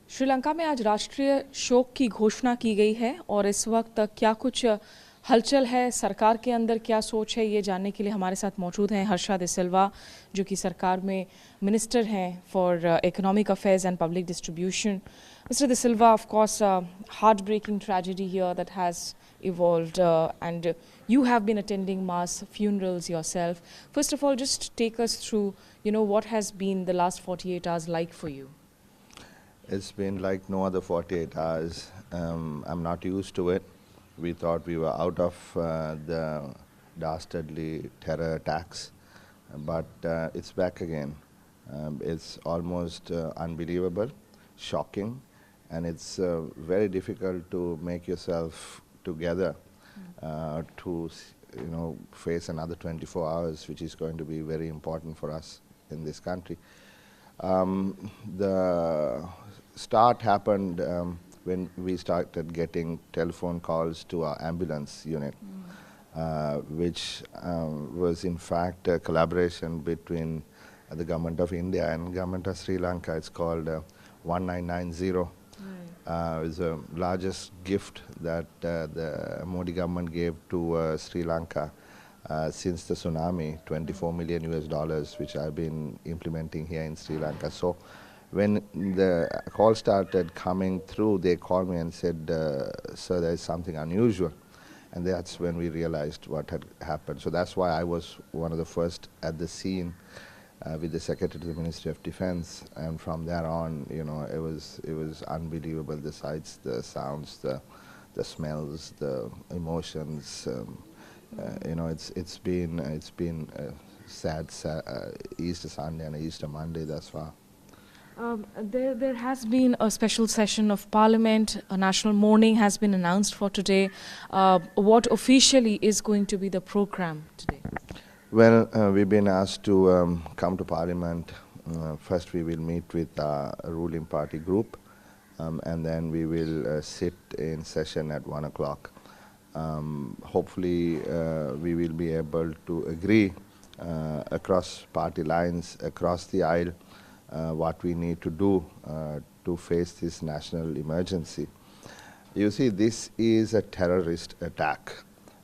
श्रीलंका में आज राष्ट्रीय शोक की घोषणा की गई है और इस वक्त क्या कुछ हलचल है, सरकार के अंदर क्या सोच है, ये जानने के लिए हमारे साथ मौजूद हैं हर्षा दे सिल्वा, जो कि सरकार में मिनिस्टर हैं for economic affairs and public distribution. Mr. De Silva, of course, heartbreaking tragedy here that has evolved, and you have been attending mass funerals yourself. First of all, just take us through, what has been the last 48 hours like for you? It's been like no other 48 hours. I'm not used to it. We thought we were out of the dastardly terror attacks, but it's back again. It's almost unbelievable, shocking, and it's very difficult to make yourself together to face another 24 hours, which is going to be very important for us in this country. The start happened when we started getting telephone calls to our ambulance unit, which was in fact a collaboration between the government of India and government of Sri Lanka. It's called 1990. It's the largest gift that the Modi government gave to Sri Lanka since the tsunami, $24 million US, which I've been implementing here in Sri Lanka. So when the call started coming through, they called me and said, sir, there is something unusual. And that's when we realized what had happened. So that's why I was one of the first at the scene with the Secretary to the Ministry of Defense. And from there on, it was unbelievable. The sights, the sounds, the smells, the emotions. It's been a sad Easter Sunday and Easter Monday thus far. There has been a special session of Parliament. A national mourning has been announced for today. What officially is going to be the program today? Well, we've been asked to come to Parliament. First we will meet with our ruling party group, and then we will sit in session at 1 o'clock. Hopefully we will be able to agree across party lines, across the aisle, what we need to do to face this national emergency. You see, this is a terrorist attack,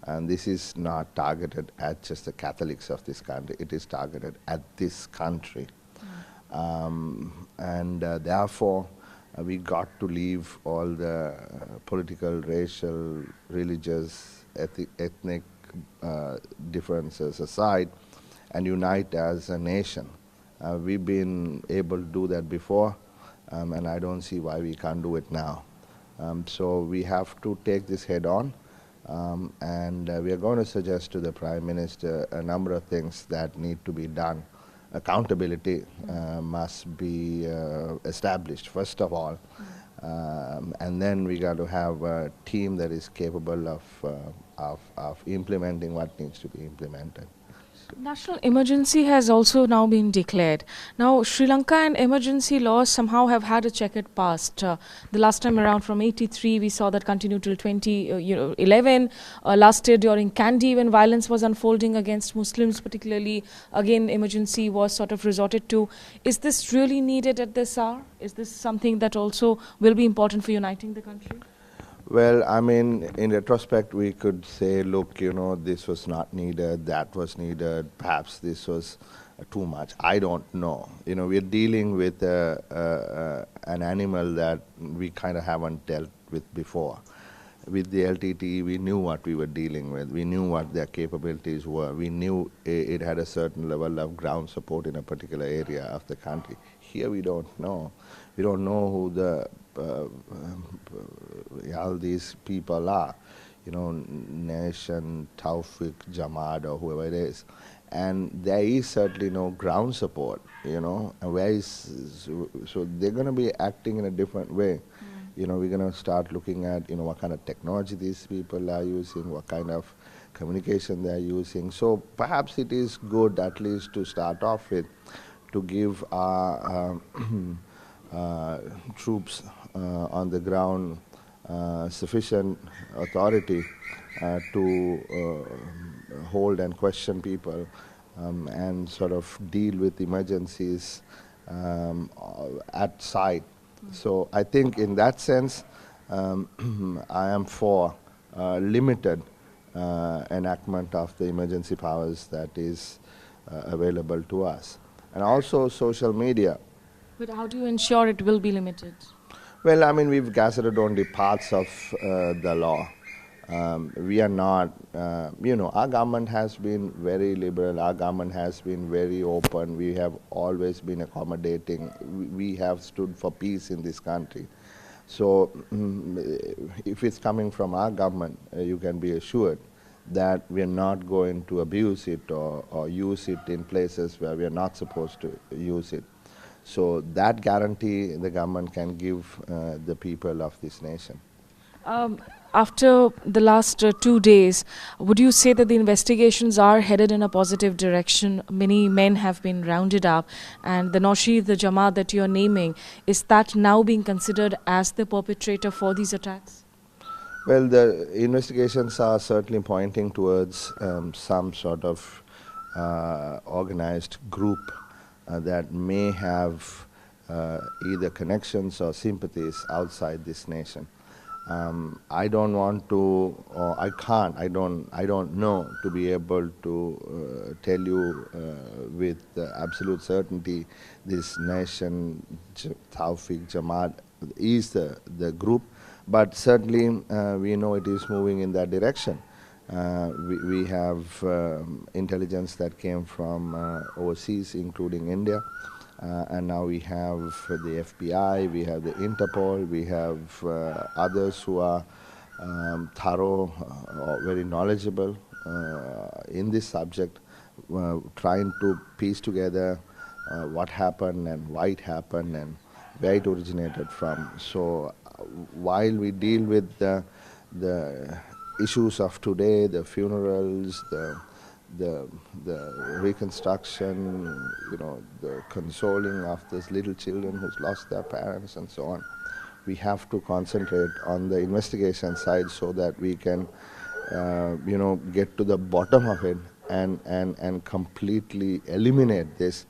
and this is not targeted at just the Catholics of this country. It is targeted at this country. Therefore, we got to leave all the political, racial, religious, ethnic differences aside and unite as a nation. We've been able to do that before, and I don't see why we can't do it now. So we have to take this head on, and we are going to suggest to the Prime Minister a number of things that need to be done. Accountability must be established, first of all, and then we got to have a team that is capable of implementing what needs to be implemented. National emergency has also now been declared. Now, Sri Lanka and emergency laws somehow have had a checkered past. The last time around from 83, we saw that continue till 2011. Last year during Kandy, when violence was unfolding against Muslims particularly, again emergency was sort of resorted to. Is this really needed at this hour? Is this something that also will be important for uniting the country? Well, I mean, in retrospect, we could say, look, this was not needed, that was needed, perhaps this was too much. I don't know. We're dealing with an animal that we kind of haven't dealt with before. With the LTT, we knew what we were dealing with. We knew what their capabilities were. We knew it had a certain level of ground support in a particular area of the country. Here we don't know. We don't know who all these people are, Nation, Taufik, Jamaat, or whoever it is. And there is certainly no ground support, and so they're going to be acting in a different way. We're going to start looking at, what kind of technology these people are using, what kind of communication they're using. So perhaps it is good, at least to start off with, to give our troops on the ground sufficient authority to hold and question people and sort of deal with emergencies at site So I think in that sense, I am for limited enactment of the emergency powers that is available to us. And also social media. But how do you ensure it will be limited? Well, I mean, we've gazetted only parts of the law. We are not, our government has been very liberal, our government has been very open, we have always been accommodating, we have stood for peace in this country. So, if it's coming from our government, you can be assured that we are not going to abuse it or use it in places where we are not supposed to use it. So that guarantee the government can give the people of this nation. After the last 2 days, would you say that the investigations are headed in a positive direction? Many men have been rounded up, and the Nowheed Jamaat that you are naming, is that now being considered as the perpetrator for these attacks? Well, the investigations are certainly pointing towards some sort of organized group that may have either connections or sympathies outside this nation. I don't want to, or I can't, I don't know to be able to tell you with absolute certainty this nation, Nowheed Jamaat, is the group, but certainly we know it is moving in that direction. We have intelligence that came from overseas, including India, and now we have the FBI, we have the Interpol, we have others who are thorough or very knowledgeable in this subject, trying to piece together what happened and why it happened and where it originated from. So while we deal with the issues of today, the funerals, the reconstruction, the consoling of these little children who's lost their parents and so on, we have to concentrate on the investigation side so that we can, get to the bottom of it and completely eliminate this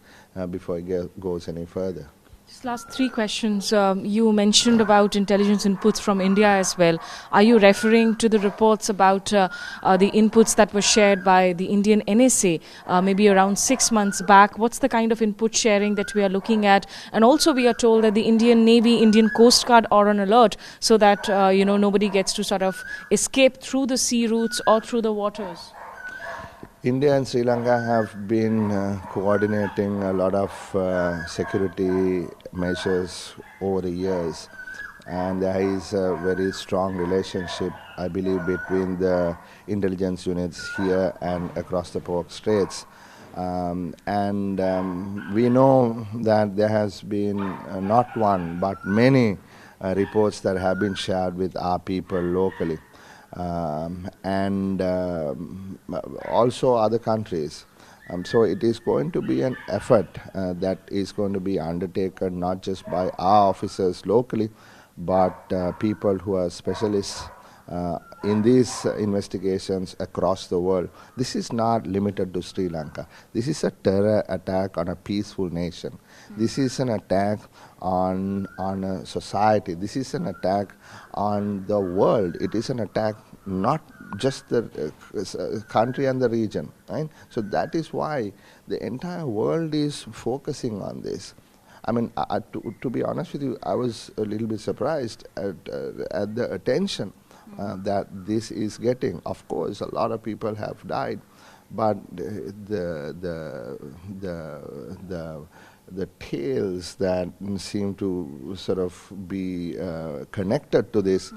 before it goes any further. Just last 3 questions. You mentioned about intelligence inputs from India as well. Are you referring to the reports about the inputs that were shared by the Indian NSA maybe around 6 months back? What's the kind of input sharing that we are looking at? And also we are told that the Indian Navy, Indian Coast Guard are on alert so that nobody gets to sort of escape through the sea routes or through the waters. India and Sri Lanka have been coordinating a lot of security measures over the years, and there is a very strong relationship, I believe, between the intelligence units here and across the Pork Straits. We know that there has been not one but many reports that have been shared with our people locally. And also other countries. So it is going to be an effort that is going to be undertaken not just by our officers locally, but people who are specialists in these investigations across the world. This is not limited to Sri Lanka. This is a terror attack on a peaceful nation. This is an attack on a society. This is an attack on the world. It is an attack not just the country and the region, right? So that is why the entire world is focusing on this. I mean, to be honest with you, I was a little bit surprised at the attention that this is getting. Of course, a lot of people have died, but the tales that seem to sort of be connected to this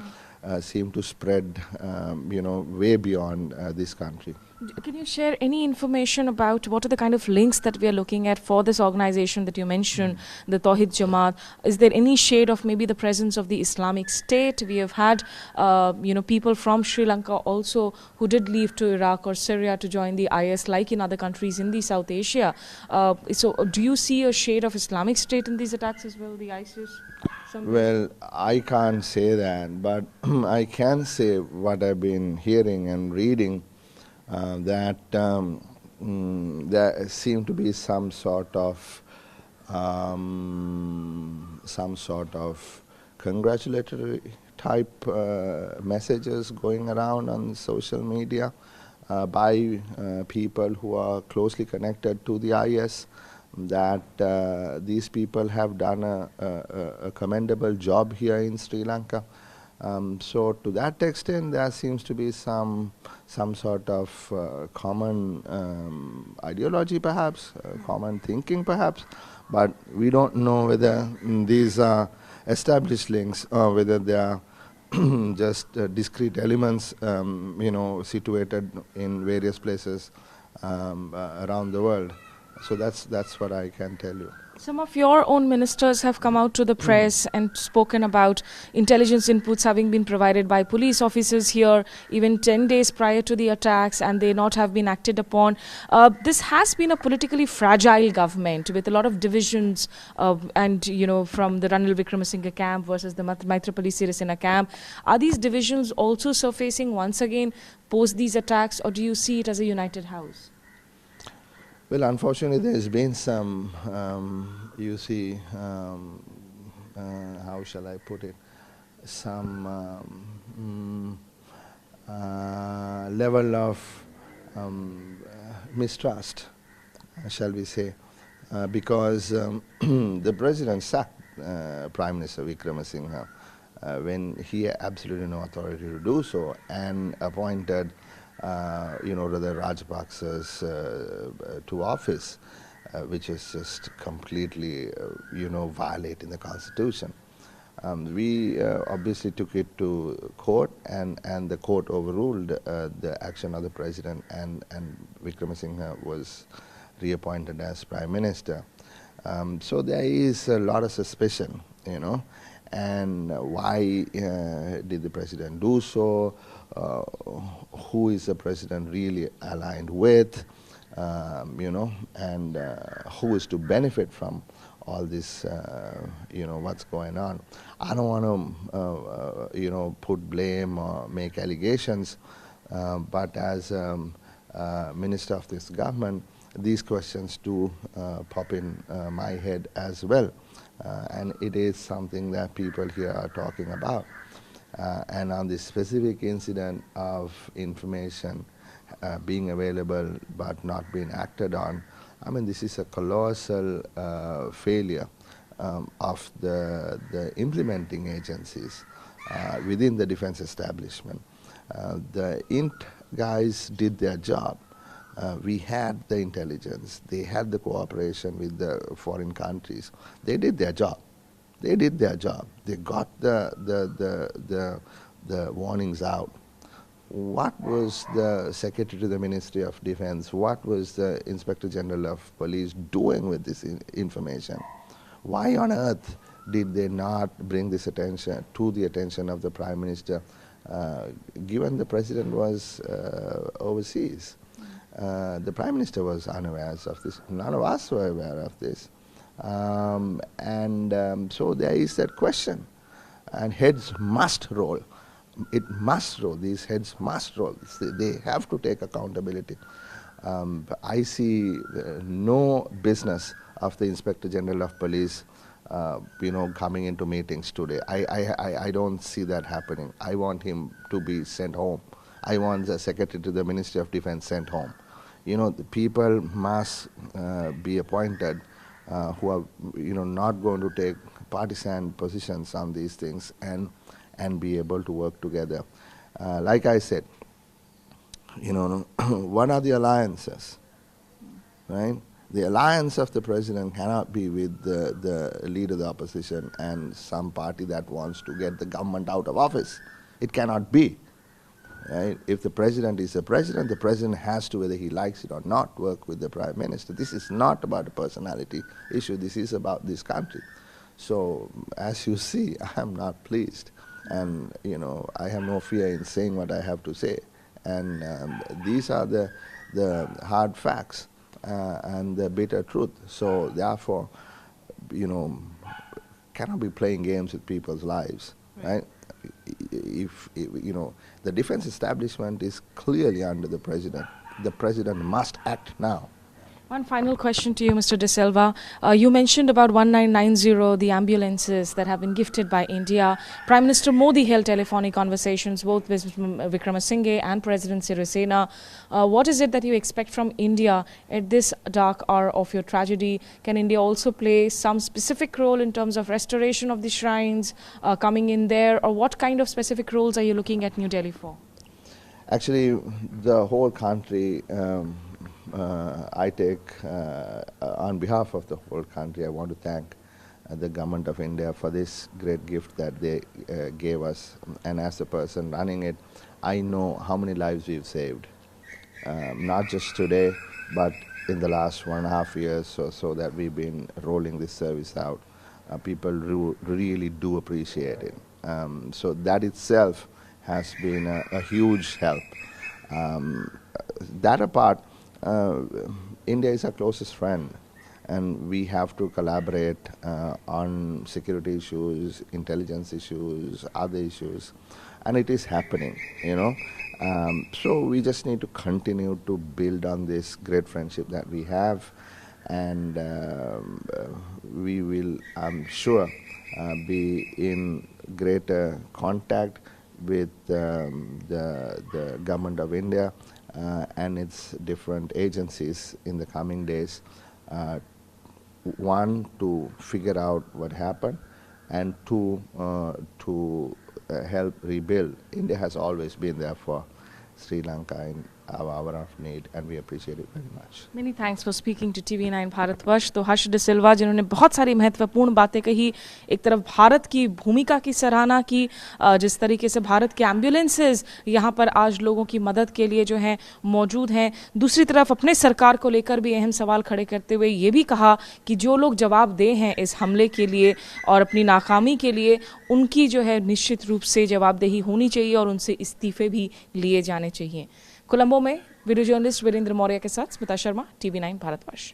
seem to spread, way beyond this country. Can you share any information about what are the kind of links that we are looking at for this organization that you mentioned, the Nowheed Jamaat? Is there any shade of maybe the presence of the Islamic State? We have had, people from Sri Lanka also who did leave to Iraq or Syria to join the IS, like in other countries in the South Asia. So do you see a shade of Islamic State in these attacks as well, the ISIS? Well, I can't say that, but I can say what I've been hearing and reading, that there seem to be some sort of some sort of congratulatory type messages going around on social media by people who are closely connected to the IS, that these people have done a commendable job here in Sri Lanka. So to that extent, there seems to be some sort of common ideology, perhaps, common thinking, perhaps, but we don't know whether these are established links or whether they are just discrete elements, situated in various places around the world. So that's what I can tell you. Some of your own ministers have come out to the press and spoken about intelligence inputs having been provided by police officers here even 10 days prior to the attacks, and they not have been acted upon. This has been a politically fragile government with a lot of divisions, and from the Ranil Wickramesinghe camp versus the Maitrapalli Sirisena camp. Are these divisions also surfacing once again post these attacks, or do you see it as a united house? Well, unfortunately, there's been some, how shall I put it, some level of mistrust, shall we say, because the president sacked Prime Minister Wickramesinghe when he had absolutely no authority to do so, and appointed rather Rajapaksa's to office, which is just completely, violating the constitution. We obviously took it to court, and the court overruled the action of the president, and Wickramesinghe was reappointed as prime minister. So there is a lot of suspicion, and why did the president do so? Who is the president really aligned with, and who is to benefit from all this, what's going on. I don't want to, put blame or make allegations, but as minister of this government, these questions do pop in my head as well, and it is something that people here are talking about. And on this specific incident of information being available but not being acted on, I mean, this is a colossal failure of the implementing agencies within the defense establishment. The INT guys did their job. We had the intelligence. They had the cooperation with the foreign countries. They did their job. They did their job. They got the warnings out. What was the Secretary to the Ministry of Defense, what was the Inspector General of Police doing with this information? Why on earth did they not bring this attention to the attention of the Prime Minister, given the President was overseas? The Prime Minister was unaware of this. None of us were aware of this. So there is that question, and heads must roll. It must roll. These heads must roll. They have to take accountability. I see no business of the Inspector General of Police, coming into meetings today. I don't see that happening. I want him to be sent home. I want the Secretary to the Ministry of Defense sent home. The people must be appointed who are, not going to take partisan positions on these things, and be able to work together. Like I said, what are the alliances, right? The alliance of the president cannot be with the leader of the opposition and some party that wants to get the government out of office. It cannot be. Right? If the president is the president has to, whether he likes it or not, work with the prime minister. This is not about a personality issue. This is about this country. So, as you see, I am not pleased. And, I have no fear in saying what I have to say. And these are the hard facts and the bitter truth. So, therefore, cannot be playing games with people's lives, right? If the defense establishment is clearly under the president must act now. One final question to you, Mr. De Silva. You mentioned about 1990, the ambulances that have been gifted by India. Prime Minister Modi held telephonic conversations both with Wickramesinghe and President Sirisena. What is it that you expect from India at this dark hour of your tragedy? Can India also play some specific role in terms of restoration of the shrines, coming in there? Or what kind of specific roles are you looking at New Delhi for? Actually, the whole country, I take, on behalf of the whole country, I want to thank the government of India for this great gift that they gave us. And as a person running it, I know how many lives we've saved. Not just today, but in the last 1.5 years or so that we've been rolling this service out. People really do appreciate it. So that itself has been a huge help. That apart, India is our closest friend, and we have to collaborate on security issues, intelligence issues, other issues, and it is happening, you know. So we just need to continue to build on this great friendship that we have, and we will, I'm sure, be in greater contact with the government of India and its different agencies in the coming days. One, to figure out what happened, and two, to help rebuild. India has always been there for Sri Lanka in our hour of need, and we appreciate it very much. Many thanks for speaking to TV9 Bharatvarsh. तो हर्ष de Silva जिन्होंने बहुत सारी महत्वपूर्ण बातें कही, एक तरफ भारत की भूमिका की सराहना की, जिस तरीके से भारत के एम्बुलेंसेज यहाँ पर आज लोगों की मदद के लिए जो हैं मौजूद हैं, दूसरी तरफ अपने सरकार को लेकर भी अहम सवाल खड़े करते हुए ये भी कहा कि जो लोग जवाबदेह हैं इस हमले के लिए और अपनी नाकामी के लिए, उनकी जो है निश्चित रूप से जवाबदेही होनी चाहिए और उनसे इस्तीफे भी लिए जाने चाहिए. कोलंबो में वीडियो जर्नलिस्ट वीरेंद्र मौर्य के साथ स्मिता शर्मा, TV9 भारतवर्ष.